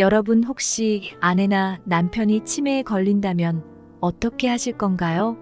여러분 혹시 아내나 남편이 치매에 걸린다면 어떻게 하실 건가요?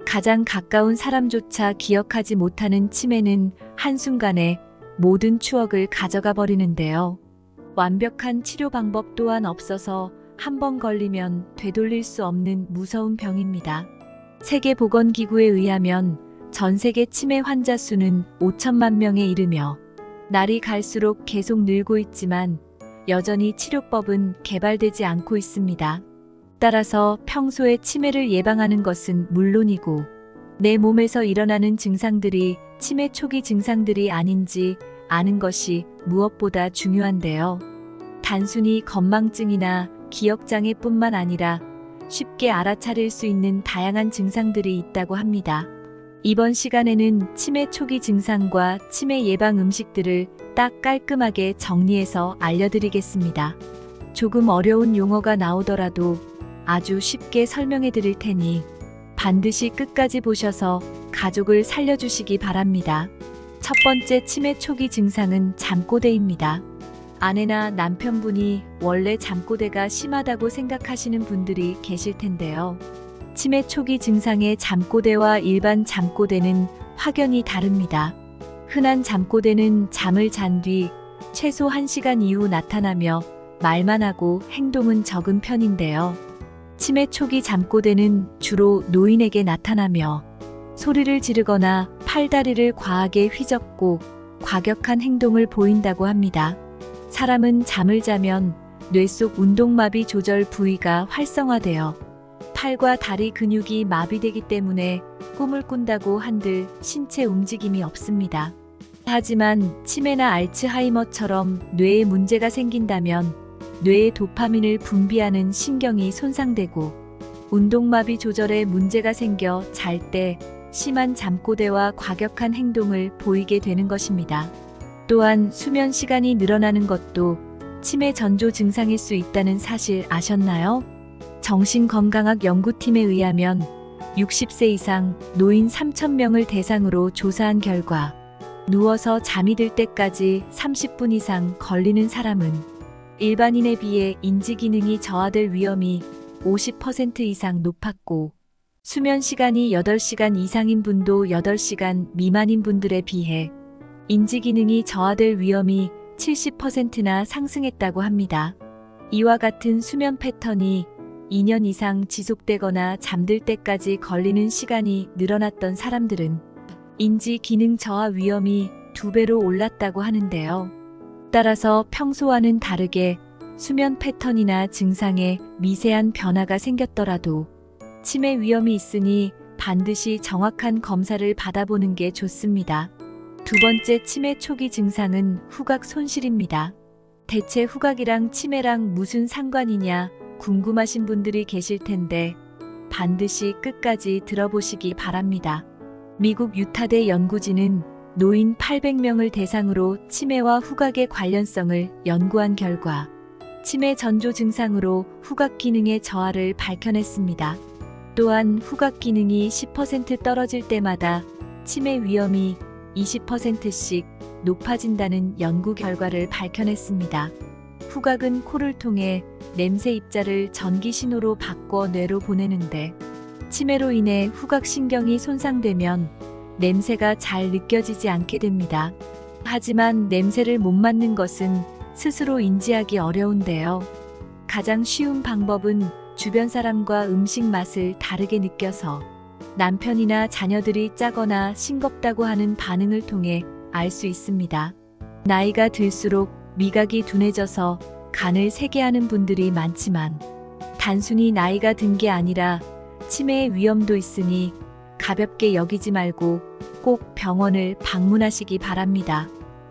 가장 가까운 사람조차 기억하지 못하는 치매는 한순간에 모든 추억을 가져가 버리는데요. 완벽한 치료 방법 또한 없어서 한 번 걸리면 되돌릴 수 없는 무서운 병입니다. 세계보건기구에 의하면 전 세계 치매 환자 수는 5천만 명에 이르며 날이 갈수록 계속 늘고 있지만 여전히 치료법은 개발되지 않고 있습니다. 따라서 평소에 치매를 예방하는 것은 물론이고 내 몸에서 일어나는 증상들이 치매 초기 증상들이 아닌지 아는 것이 무엇보다 중요한데요. 단순히 건망증이나 기억장애뿐만 아니라 쉽게 알아차릴 수 있는 다양한 증상들이 있다고 합니다. 이번 시간에는 치매 초기 증상과 치매 예방 음식들을 딱 깔끔하게 정리해서 알려드리겠습니다. 조금 어려운 용어가 나오더라도 아주 쉽게 설명해 드릴 테니 반드시 끝까지 보셔서 가족을 살려주시기 바랍니다. 첫 번째 치매 초기 증상은 잠꼬대입니다. 아내나 남편분이 원래 잠꼬대가 심하다고 생각하시는 분들이 계실 텐데요. 치매 초기 증상의 잠꼬대와 일반 잠꼬대는 확연히 다릅니다. 흔한 잠꼬대는 잠을 잔 뒤 최소 1시간 이후 나타나며 말만 하고 행동은 적은 편인데요. 치매 초기 잠꼬대는 주로 노인에게 나타나며 소리를 지르거나 팔다리를 과하게 휘젓고 과격한 행동을 보인다고 합니다. 사람은 잠을 자면 뇌 속 운동마비 조절 부위가 활성화되어 팔과 다리 근육이 마비되기 때문에 꿈을 꾼다고 한들 신체 움직임이 없습니다. 하지만 치매나 알츠하이머처럼 뇌에 문제가 생긴다면 뇌의 도파민을 분비하는 신경이 손상되고 운동마비 조절에 문제가 생겨 잘 때 심한 잠꼬대와 과격한 행동을 보이게 되는 것입니다. 또한 수면 시간이 늘어나는 것도 치매 전조 증상일 수 있다는 사실 아셨나요? 정신건강학 연구팀에 의하면 60세 이상 노인 3,000명을 대상으로 조사한 결과 누워서 잠이 들 때까지 30분 이상 걸리는 사람은 일반인에 비해 인지기능이 저하될 위험이 50% 이상 높았고 수면 시간이 8시간 이상인 분도 8시간 미만인 분들에 비해 인지기능이 저하될 위험이 70%나 상승했다고 합니다. 이와 같은 수면 패턴이 2년 이상 지속되거나 잠들 때까지 걸리는 시간이 늘어났던 사람들은 인지기능 저하 위험이 2배로 올랐다고 하는데요. 따라서 평소와는 다르게 수면 패턴이나 증상에 미세한 변화가 생겼더라도 치매 위험이 있으니 반드시 정확한 검사를 받아보는 게 좋습니다. 두 번째 치매 초기 증상은 후각 손실입니다. 대체 후각이랑 치매랑 무슨 상관이냐 궁금하신 분들이 계실 텐데 반드시 끝까지 들어보시기 바랍니다. 미국 유타대 연구진은 노인 800명을 대상으로 치매와 후각의 관련성을 연구한 결과 치매 전조 증상으로 후각 기능의 저하를 밝혀냈습니다. 또한 후각 기능이 10% 떨어질 때마다 치매 위험이 20%씩 높아진다는 연구 결과를 밝혀냈습니다. 후각은 코를 통해 냄새 입자를 전기 신호로 바꿔 뇌로 보내는데 치매로 인해 후각신경이 손상되면 냄새가 잘 느껴지지 않게 됩니다. 하지만 냄새를 못 맡는 것은 스스로 인지하기 어려운데요. 가장 쉬운 방법은 주변 사람과 음식 맛을 다르게 느껴서 남편이나 자녀들이 짜거나 싱겁다고 하는 반응을 통해 알 수 있습니다. 나이가 들수록 미각이 둔해져서 간을 세게 하는 분들이 많지만 단순히 나이가 든 게 아니라 치매의 위험도 있으니 가볍게 여기지 말고 꼭 병원을 방문하시기 바랍니다.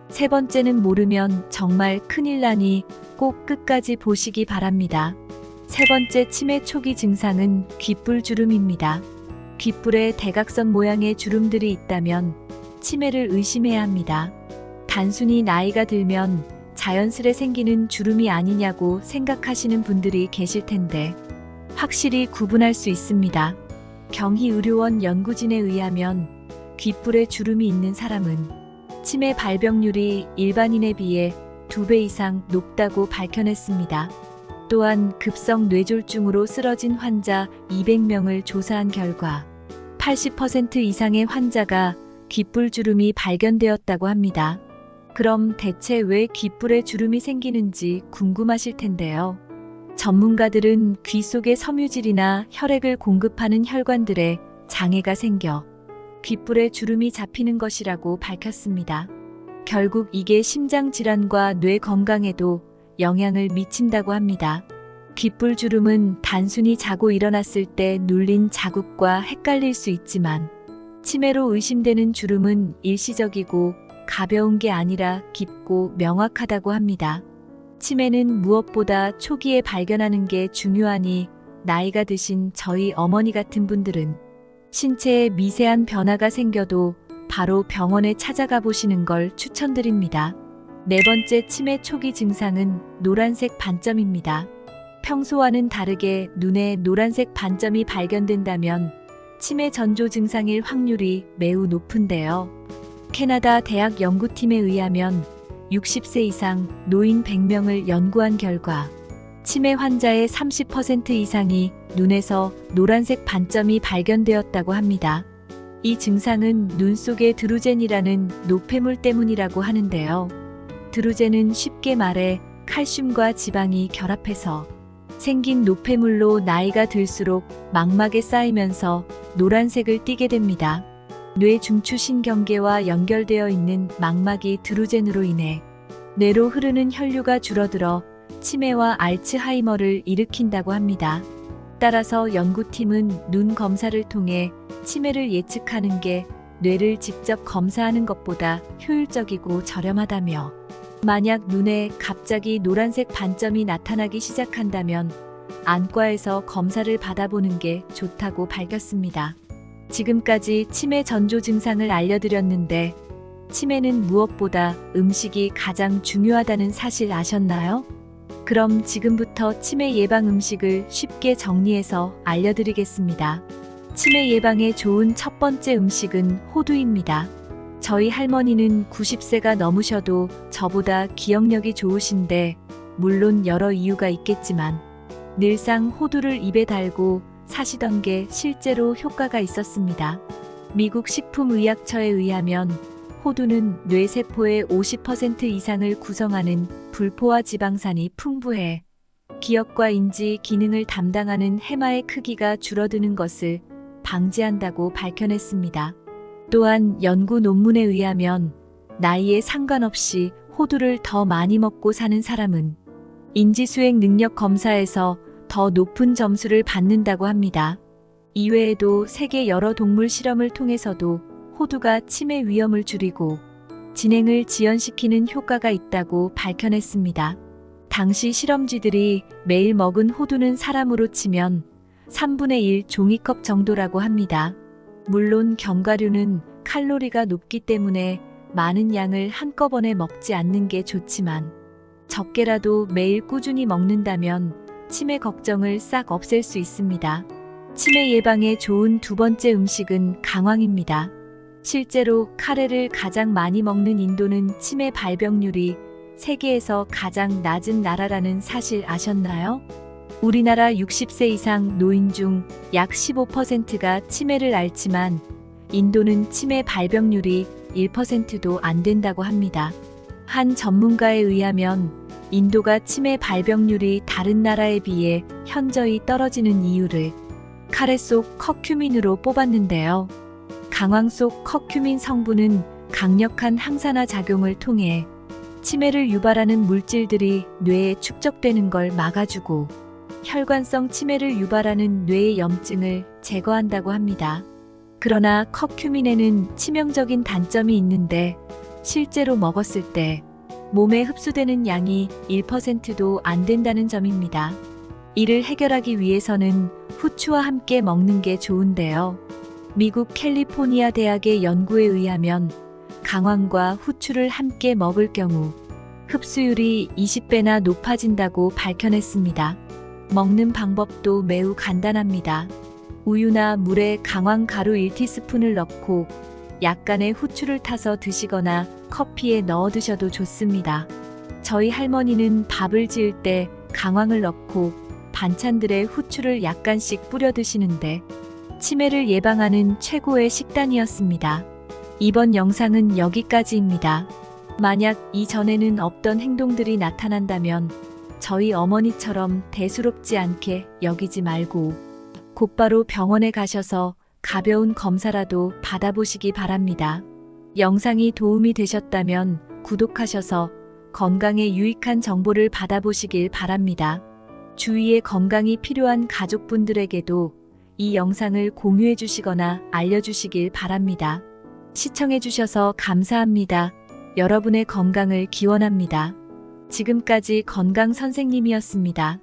세 번째는 모르면 정말 큰일 나니 꼭 끝까지 보시기 바랍니다. 세 번째 치매 초기 증상은 귓불 주름입니다. 귓불에 대각선 모양의 주름들이 있다면 치매를 의심해야 합니다. 단순히 나이가 들면 자연스레 생기는 주름이 아니냐고 생각하시는 분들이 계실 텐데 확실히 구분할 수 있습니다. 경희의료원 연구진에 의하면 귓불에 주름이 있는 사람은 치매 발병률이 일반인에 비해 2배 이상 높다고 밝혀냈습니다. 또한 급성 뇌졸중으로 쓰러진 환자 200명을 조사한 결과 80% 이상의 환자가 귓불 주름이 발견되었다고 합니다. 그럼 대체 왜 귓불에 주름이 생기는지 궁금하실 텐데요. 전문가들은 귀 속의 섬유질이나 혈액을 공급하는 혈관들에 장애가 생겨 귓불에 주름이 잡히는 것이라고 밝혔습니다. 결국 이게 심장 질환과 뇌 건강에도 영향을 미친다고 합니다. 귓불 주름은 단순히 자고 일어났을 때 눌린 자국과 헷갈릴 수 있지만 치매로 의심되는 주름은 일시적이고 가벼운 게 아니라 깊고 명확하다고 합니다. 치매는 무엇보다 초기에 발견하는 게 중요하니 나이가 드신 저희 어머니 같은 분들은 신체에 미세한 변화가 생겨도 바로 병원에 찾아가 보시는 걸 추천드립니다. 네 번째 치매 초기 증상은 노란색 반점입니다. 평소와는 다르게 눈에 노란색 반점이 발견된다면 치매 전조 증상일 확률이 매우 높은데요. 캐나다 대학 연구팀에 의하면 60세 이상 노인 100명을 연구한 결과 치매 환자의 30% 이상이 눈에서 노란색 반점이 발견되었다고 합니다. 이 증상은 눈 속의 드루젠이라는 노폐물 때문이라고 하는데요. 드루젠은 쉽게 말해 칼슘과 지방이 결합해서 생긴 노폐물로 나이가 들수록 망막에 쌓이면서 노란색을 띠게 됩니다. 뇌 중추신경계와 연결되어 있는 망막이 드루젠으로 인해 뇌로 흐르는 혈류가 줄어들어 치매와 알츠하이머를 일으킨다고 합니다. 따라서 연구팀은 눈 검사를 통해 치매를 예측하는 게 뇌를 직접 검사하는 것보다 효율적이고 저렴하다며 만약 눈에 갑자기 노란색 반점이 나타나기 시작한다면 안과에서 검사를 받아보는 게 좋다고 밝혔습니다. 지금까지 치매 전조 증상을 알려드렸는데 치매는 무엇보다 음식이 가장 중요하다는 사실 아셨나요? 그럼 지금부터 치매 예방 음식을 쉽게 정리해서 알려드리겠습니다. 치매 예방에 좋은 첫 번째 음식은 호두입니다. 저희 할머니는 90세가 넘으셔도 저보다 기억력이 좋으신데 물론 여러 이유가 있겠지만 늘상 호두를 입에 달고 사시던 게 실제로 효과가 있었습니다. 미국 식품의약처에 의하면 호두는 뇌세포의 50% 이상을 구성하는 불포화 지방산이 풍부해 기억과 인지 기능을 담당하는 해마의 크기가 줄어드는 것을 방지한다고 밝혀냈습니다. 또한 연구 논문에 의하면 나이에 상관없이 호두를 더 많이 먹고 사는 사람은 인지수행 능력 검사에서 더 높은 점수를 받는다고 합니다. 이외에도 세계 여러 동물 실험을 통해서도 호두가 치매 위험을 줄이고 진행을 지연시키는 효과가 있다고 밝혀냈습니다. 당시 실험쥐들이 매일 먹은 호두는 사람으로 치면 3분의 1 종이컵 정도라고 합니다. 물론 견과류는 칼로리가 높기 때문에 많은 양을 한꺼번에 먹지 않는 게 좋지만 적게라도 매일 꾸준히 먹는다면 치매 걱정을 싹 없앨 수 있습니다. 치매 예방에 좋은 두 번째 음식은 강황입니다. 실제로 카레를 가장 많이 먹는 인도는 치매 발병률이 세계에서 가장 낮은 나라라는 사실 아셨나요? 우리나라 60세 이상 노인 중 약 15%가 치매를 앓지만 인도는 치매 발병률이 1%도 안 된다고 합니다. 한 전문가에 의하면 인도가 치매 발병률이 다른 나라에 비해 현저히 떨어지는 이유를 카레 속 커큐민으로 뽑았는데요. 강황 속 커큐민 성분은 강력한 항산화 작용을 통해 치매를 유발하는 물질들이 뇌에 축적되는 걸 막아주고 혈관성 치매를 유발하는 뇌의 염증을 제거한다고 합니다. 그러나 커큐민에는 치명적인 단점이 있는데 실제로 먹었을 때 몸에 흡수되는 양이 1%도 안 된다는 점입니다. 이를 해결하기 위해서는 후추와 함께 먹는 게 좋은데요. 미국 캘리포니아 대학의 연구에 의하면 강황과 후추를 함께 먹을 경우 흡수율이 20배나 높아진다고 밝혀냈습니다. 먹는 방법도 매우 간단합니다. 우유나 물에 강황 가루 1티스푼을 넣고 약간의 후추를 타서 드시거나 커피에 넣어 드셔도 좋습니다. 저희 할머니는 밥을 지을 때 강황을 넣고 반찬들에 후추를 약간씩 뿌려 드시는데 치매를 예방하는 최고의 식단이었습니다. 이번 영상은 여기까지입니다. 만약 이전에는 없던 행동들이 나타난다면 저희 어머니처럼 대수롭지 않게 여기지 말고 곧바로 병원에 가셔서 가벼운 검사라도 받아보시기 바랍니다. 영상이 도움이 되셨다면 구독하셔서 건강에 유익한 정보를 받아보시길 바랍니다. 주위에 건강이 필요한 가족분들에게도 이 영상을 공유해 주시거나 알려주시길 바랍니다. 시청해 주셔서 감사합니다. 여러분의 건강을 기원합니다. 지금까지 건강 선생님이었습니다.